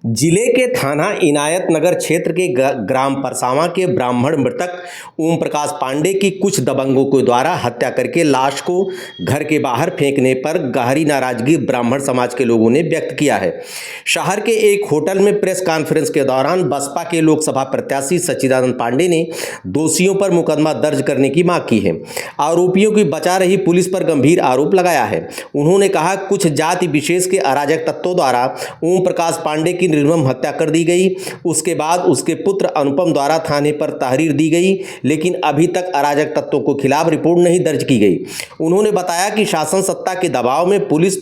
जिले के थाना इनायत नगर क्षेत्र के ग्राम परसावा के ब्राह्मण मृतक ओम प्रकाश पांडे की कुछ दबंगों के द्वारा हत्या करके लाश को घर के बाहर फेंकने पर गहरी नाराजगी ब्राह्मण समाज के लोगों ने व्यक्त किया है। शहर के एक होटल में प्रेस कॉन्फ्रेंस के दौरान बसपा के लोकसभा प्रत्याशी सच्चिदानंद पांडे ने दोषियों पर मुकदमा दर्ज करने की मांग की है। आरोपियों की बचा रही पुलिस पर गंभीर आरोप लगाया है। उन्होंने कहा, कुछ जाति विशेष के अराजक तत्वों द्वारा ओम प्रकाश पांडे की निर्मम हत्या कर दी गई। उसके बाद उसके पुत्र अनुपम द्वारा थाने पर तहरीर दी गई, लेकिन अभी तक अराजक तत्वों के खिलाफ रिपोर्ट नहीं दर्ज की गई। उन्होंने बताया कि शासन सत्ता के दबाव में पुलिस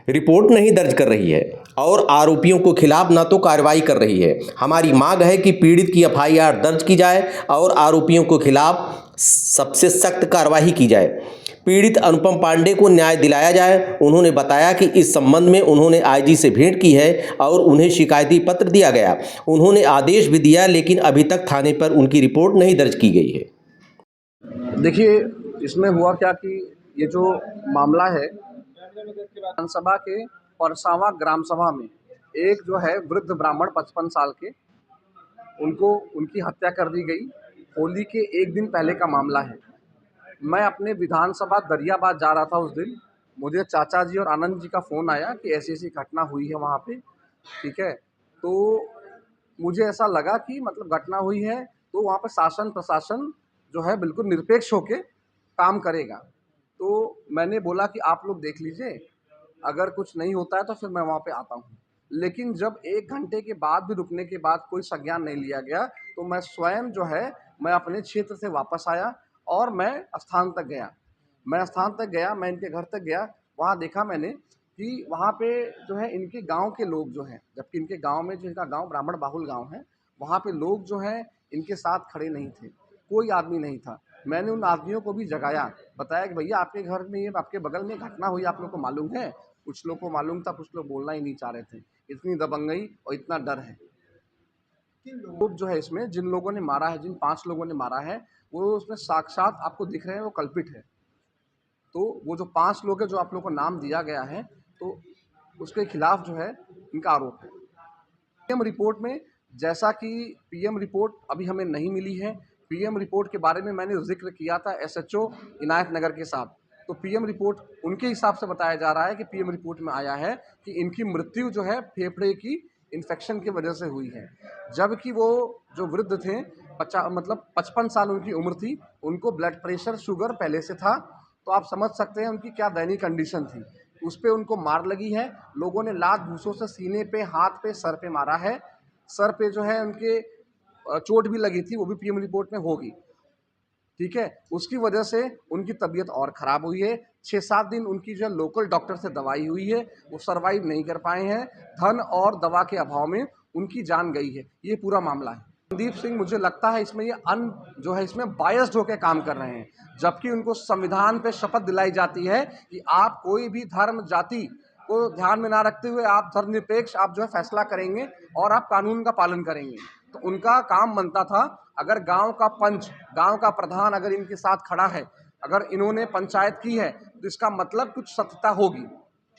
रिपोर्ट नहीं दर्ज कर रही है और आरोपियों के खिलाफ न तो कार्रवाई कर रही है। हमारी मांग है कि पीड़ित की एफआईआर दर्ज की जाए और आरोपियों के खिलाफ सबसे सख्त कार्रवाई की जाए। पीड़ित अनुपम पांडे को न्याय दिलाया जाए। उन्होंने बताया कि इस संबंध में उन्होंने आईजी से भेंट की है और उन्हें शिकायती पत्र दिया गया। उन्होंने आदेश भी दिया, लेकिन अभी तक थाने पर उनकी रिपोर्ट नहीं दर्ज की गई है। देखिए, इसमें हुआ क्या कि ये जो मामला है, विधानसभा के परसावा ग्राम सभा में एक जो है वृद्ध ब्राह्मण 55 साल के, उनकी हत्या कर दी गई। होली के एक दिन पहले का मामला है। मैं अपने विधानसभा दरियाबाद जा रहा था उस दिन। मुझे चाचा जी और आनंद जी का फ़ोन आया कि ऐसी-ऐसी घटना हुई है वहाँ पे, ठीक है। तो मुझे ऐसा लगा कि मतलब घटना हुई है तो वहाँ पे शासन प्रशासन जो है बिल्कुल निरपेक्ष होके काम करेगा। तो मैंने बोला कि आप लोग देख लीजिए, अगर कुछ नहीं होता है तो फिर मैं वहाँ पे आता हूँ। लेकिन जब 1 घंटे के बाद भी रुकने के बाद कोई संज्ञान नहीं लिया गया, तो मैं स्वयं जो है मैं अपने क्षेत्र से वापस आया और मैं स्थान तक गया। मैं इनके घर तक गया। वहाँ देखा मैंने कि वहाँ पे जो है इनके गाँव के लोग जो हैं, जबकि इनके गाँव में जो इनका गाँव ब्राह्मण बाहुल गाँव है, वहाँ पे लोग जो हैं इनके साथ खड़े नहीं थे। कोई आदमी नहीं था। मैंने उन आदमियों को भी जगाया, बताया कि भैया आपके घर में ये आपके बगल में घटना हुई, आप लोग को मालूम है? कुछ लोग को मालूम था, कुछ लोग बोलना ही नहीं चाह रहे थे। इतनी दबंगई और इतना डर है। किन लोग जो है इसमें, जिन लोगों ने मारा है, जिन 5 लोगों ने मारा है, वो उसमें साक्षात आपको दिख रहे हैं, वो कल्पित है। तो वो जो 5 लोग हैं, जो आप लोगों को नाम दिया गया है, तो उसके खिलाफ जो है इनका आरोप है। पीएम रिपोर्ट में, जैसा कि पीएम रिपोर्ट अभी हमें नहीं मिली है। पीएम रिपोर्ट के बारे में मैंने ज़िक्र किया था एसएचओ इनायत नगर के साथ। तो पीएम रिपोर्ट उनके हिसाब से बताया जा रहा है कि पीएम रिपोर्ट में आया है कि इनकी मृत्यु जो है फेफड़े की इन्फेक्शन की वजह से हुई है। जबकि वो जो वृद्ध थे, 55 साल उनकी उम्र थी, उनको ब्लड प्रेशर, शुगर पहले से था। तो आप समझ सकते हैं उनकी क्या दयनीय कंडीशन थी। उस पे उनको मार लगी है। लोगों ने लात घूंसों से सीने पे, हाथ पे, सर पे मारा है। सर पे जो है उनके चोट भी लगी थी, वो भी पीएम रिपोर्ट में होगी, ठीक है। उसकी वजह से उनकी तबीयत और ख़राब हुई है। 6-7 दिन उनकी जो है लोकल डॉक्टर से दवाई हुई है, वो सर्वाइव नहीं कर पाए हैं। धन और दवा के अभाव में उनकी जान गई है। ये पूरा मामला है। संदीप सिंह, मुझे लगता है इसमें ये जो है इसमें बायस्ड होकर काम कर रहे हैं। जबकि उनको संविधान पे शपथ दिलाई जाती है कि आप कोई भी धर्म, जाति को ध्यान में ना रखते हुए आप धर्मनिरपेक्ष आप जो है फैसला करेंगे और आप कानून का पालन करेंगे। तो उनका काम बनता था, अगर गांव का पंच, गांव का प्रधान अगर इनके साथ खड़ा है, अगर इन्होंने पंचायत की है, तो इसका मतलब कुछ सत्यता होगी,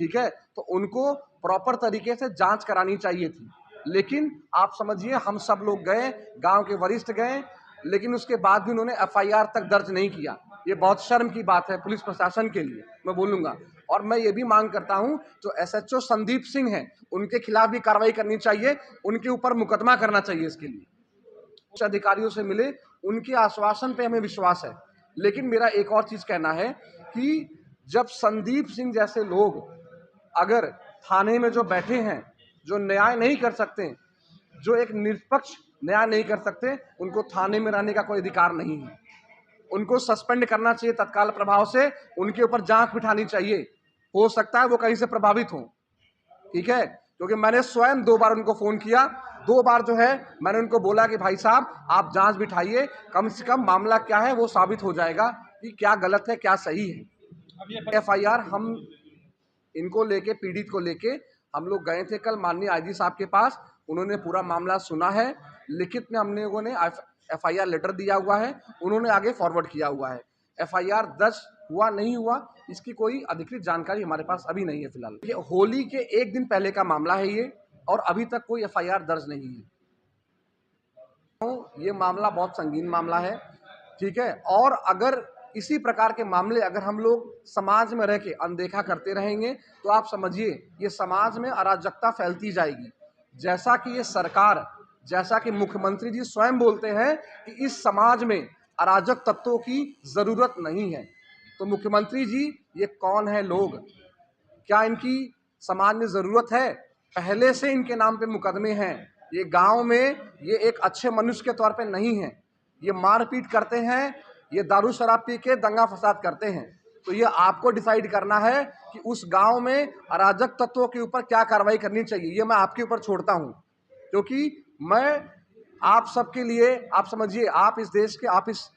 ठीक है। तो उनको प्रॉपर तरीके से जांच करानी चाहिए थी। लेकिन आप समझिए, हम सब लोग गए, गांव के वरिष्ठ गए, लेकिन उसके बाद भी उन्होंने एफआईआर तक दर्ज नहीं किया। ये बहुत शर्म की बात है पुलिस प्रशासन के लिए, मैं बोलूँगा। और मैं ये भी मांग करता हूँ, जो एसएचओ संदीप सिंह हैं, उनके खिलाफ भी कार्रवाई करनी चाहिए, उनके ऊपर मुकदमा करना चाहिए इसके लिए। उच्च अधिकारियों से मिले, उनके आश्वासन पे हमें विश्वास है। लेकिन मेरा एक और चीज़ कहना है कि जब संदीप सिंह जैसे लोग अगर थाने में जो बैठे हैं, जो न्याय नहीं कर सकते, जो एक निष्पक्ष न्याय नहीं कर सकते, उनको थाने में रहने का कोई अधिकार नहीं है। उनको सस्पेंड करना चाहिए तत्काल प्रभाव से, उनके ऊपर जांच बिठानी चाहिए। हो सकता है वो कहीं से प्रभावित हों, ठीक है। क्योंकि मैंने स्वयं 2 बार उनको फ़ोन किया, 2 बार जो है मैंने उनको बोला कि भाई साहब आप जांच बिठाइए, कम से कम मामला क्या है वो साबित हो जाएगा कि क्या गलत है, क्या सही है। एफआईआर हम इनको लेके, पीड़ित को लेके हम लोग गए थे कल माननीय आईजी साहब के पास। उन्होंने पूरा मामला सुना है। लिखित में हम लोगों ने एफआईआर लेटर दिया हुआ है, उन्होंने आगे फॉरवर्ड किया हुआ है। एफआईआर 10 हुआ नहीं हुआ इसकी कोई अधिकृत जानकारी हमारे पास अभी नहीं है फिलहाल। ये होली के एक दिन पहले का मामला है ये, और अभी तक कोई एफआईआर दर्ज नहीं है। तो ये मामला बहुत संगीन मामला है, ठीक है। और अगर इसी प्रकार के मामले अगर हम लोग समाज में रह के अनदेखा करते रहेंगे तो आप समझिए ये समाज में अराजकता फैलती जाएगी। जैसा कि ये सरकार, जैसा कि मुख्यमंत्री जी स्वयं बोलते हैं कि इस समाज में अराजक तत्वों की ज़रूरत नहीं है, तो मुख्यमंत्री जी ये कौन है लोग? क्या इनकी समाज में ज़रूरत है? पहले से इनके नाम पे मुकदमे हैं। ये गांव में ये एक अच्छे मनुष्य के तौर पे नहीं है। ये मारपीट करते हैं, ये दारू शराब पी के दंगा फसाद करते हैं। तो ये आपको डिसाइड करना है कि उस गांव में अराजक तत्वों के ऊपर क्या कार्रवाई करनी चाहिए। ये मैं आपके ऊपर छोड़ता हूँ, क्योंकि मैं आप सबके लिए, आप समझिए, आप इस देश के, आप इस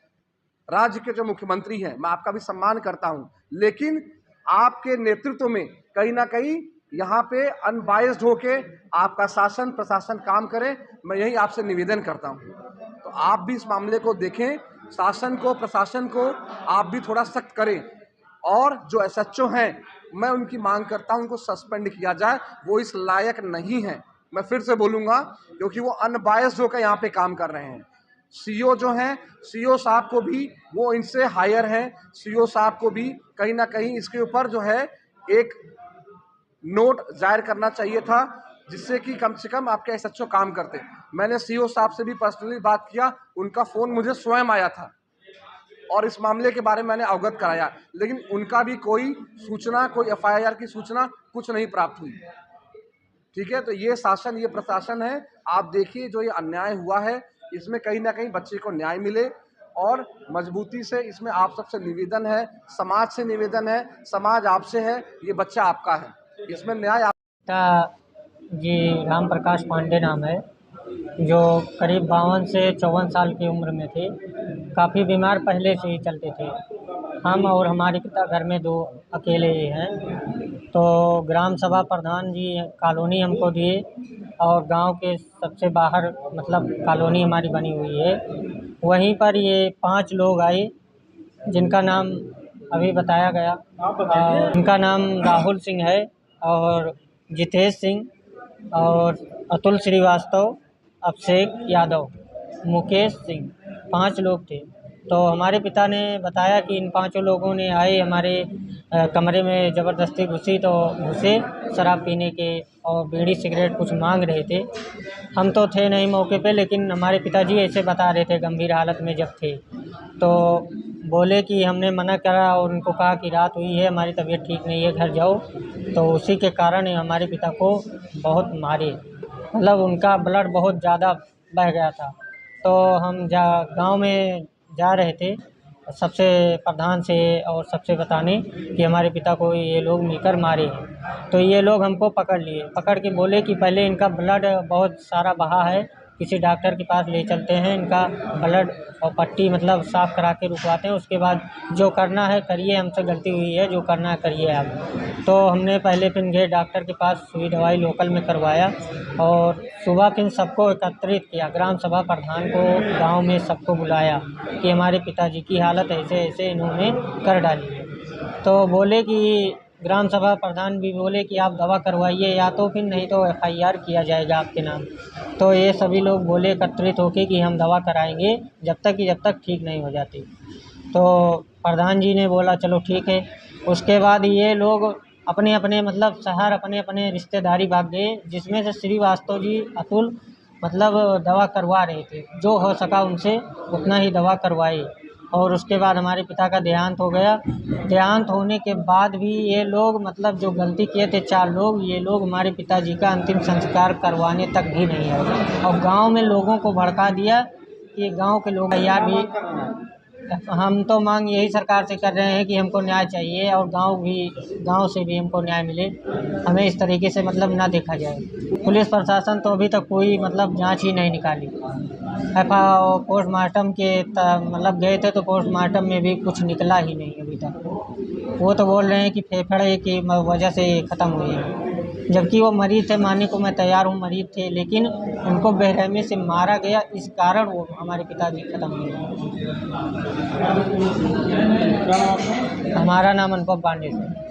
राज्य के जो मुख्यमंत्री हैं, मैं आपका भी सम्मान करता हूं, लेकिन आपके नेतृत्व में कहीं ना कहीं यहाँ पे अनबायस्ड होके आपका शासन प्रशासन काम करे। मैं यही आपसे निवेदन करता हूं। तो आप भी इस मामले को देखें, शासन को प्रशासन को आप भी थोड़ा सख्त करें, और जो एसएचओ हैं मैं उनकी मांग करता हूं उनको सस्पेंड किया जाए। वो इस लायक नहीं है, मैं फिर से बोलूँगा, क्योंकि वो अनबायस्ड होकर यहाँ पे काम कर रहे हैं। सीओ जो हैं, सीओ साहब को भी वो इनसे हायर हैं, सीओ साहब को भी कहीं ना कहीं इसके ऊपर जो है एक नोट जाहिर करना चाहिए था, जिससे कि कम से कम आपके एसएचओ काम करते। मैंने सीओ साहब से भी पर्सनली बात किया, उनका फ़ोन मुझे स्वयं आया था और इस मामले के बारे में मैंने अवगत कराया, लेकिन उनका भी कोई सूचना, कोई एफआईआर की सूचना कुछ नहीं प्राप्त हुई। ठीक है, तो ये शासन, ये प्रशासन है। आप देखिए जो ये अन्याय हुआ है, इसमें कहीं ना कहीं बच्चे को न्याय मिले, और मजबूती से इसमें आप सबसे निवेदन है, समाज से निवेदन है, समाज आपसे है, ये बच्चा आपका है, इसमें न्याय जी राम प्रकाश पांडे नाम है, जो करीब 52 से 54 साल की उम्र में थे। काफ़ी बीमार पहले से ही चलते थे। हम और हमारे पिता घर में 2 अकेले ही हैं। तो ग्राम सभा प्रधान जी कॉलोनी हमको दिए, और गांव के सबसे बाहर मतलब कॉलोनी हमारी बनी हुई है। वहीं पर ये 5 लोग आए, जिनका नाम अभी बताया गया। उनका नाम राहुल सिंह है, और जितेश सिंह, और अतुल श्रीवास्तव, अभिषेक यादव, मुकेश सिंह, 5 लोग थे। तो हमारे पिता ने बताया कि इन 5 लोगों ने आए हमारे कमरे में, ज़बरदस्ती घुसे शराब पीने के, और बीड़ी सिगरेट कुछ मांग रहे थे। हम तो थे नहीं मौके पे, लेकिन हमारे पिताजी ऐसे बता रहे थे गंभीर हालत में जब थे। तो बोले कि हमने मना करा और उनको कहा कि रात हुई है, हमारी तबीयत ठीक नहीं है, घर जाओ। तो उसी के कारण हमारे पिता को बहुत मारे, मतलब उनका ब्लड बहुत ज़्यादा बह गया था। तो हम गांव में जा रहे थे सबसे प्रधान से और सबसे बताने कि हमारे पिता को ये लोग मिलकर मारे हैं। तो ये लोग हमको पकड़ लिए, पकड़ के बोले कि पहले इनका ब्लड बहुत सारा बहा है, किसी डॉक्टर के पास ले चलते हैं, इनका ब्लड और पट्टी मतलब साफ़ करा के रुकवाते हैं, उसके बाद जो करना है करिए, हमसे गलती हुई है, जो करना है करिए आप। तो हमने पहले फिर गए डॉक्टर के पास, सुई दवाई लोकल में करवाया, और सुबह फिर सबको एकत्रित किया, ग्राम सभा प्रधान को गांव में सबको बुलाया कि हमारे पिताजी की हालत ऐसे ऐसे इन्होंने कर डाली है। तो बोले कि ग्राम सभा प्रधान भी बोले कि आप दवा करवाइए, या तो फिर नहीं तो एफआईआर किया जाएगा आपके नाम। तो ये सभी लोग बोले एकत्रित होके कि हम दवा कराएंगे जब तक ठीक नहीं हो जाती। तो प्रधान जी ने बोला चलो ठीक है। उसके बाद ये लोग अपने अपने मतलब शहर, अपने अपने रिश्तेदारी भाग गए, जिसमें से श्रीवास्तव जी, अतुल मतलब दवा करवा रहे थे, जो हो सका उनसे उतना ही दवा करवाई। और उसके बाद हमारे पिता का देहांत हो गया। देहांत होने के बाद भी ये लोग मतलब जो गलती किए थे 4 लोग, ये लोग हमारे पिताजी का अंतिम संस्कार करवाने तक भी नहीं आए, और गांव में लोगों को भड़का दिया कि गांव के लोग यार भी। हम तो मांग यही सरकार से कर रहे हैं कि हमको न्याय चाहिए, और गांव से भी हमको न्याय मिले, हमें इस तरीके से मतलब ना देखा जाए। पुलिस प्रशासन तो अभी तक कोई मतलब जांच ही नहीं निकाली। पोस्टमार्टम के मतलब गए थे, तो पोस्टमार्टम में भी कुछ निकला ही नहीं अभी तक। वो तो बोल रहे हैं कि फेफड़े की वजह से ख़त्म हुई है। जबकि वो मरीज थे, मानने को मैं तैयार हूँ, मरीज थे, लेकिन उनको बेरहमी से मारा गया, इस कारण वो हमारे पिताजी खत्म हो गए। हमारा नाम अनुभव पांडे है।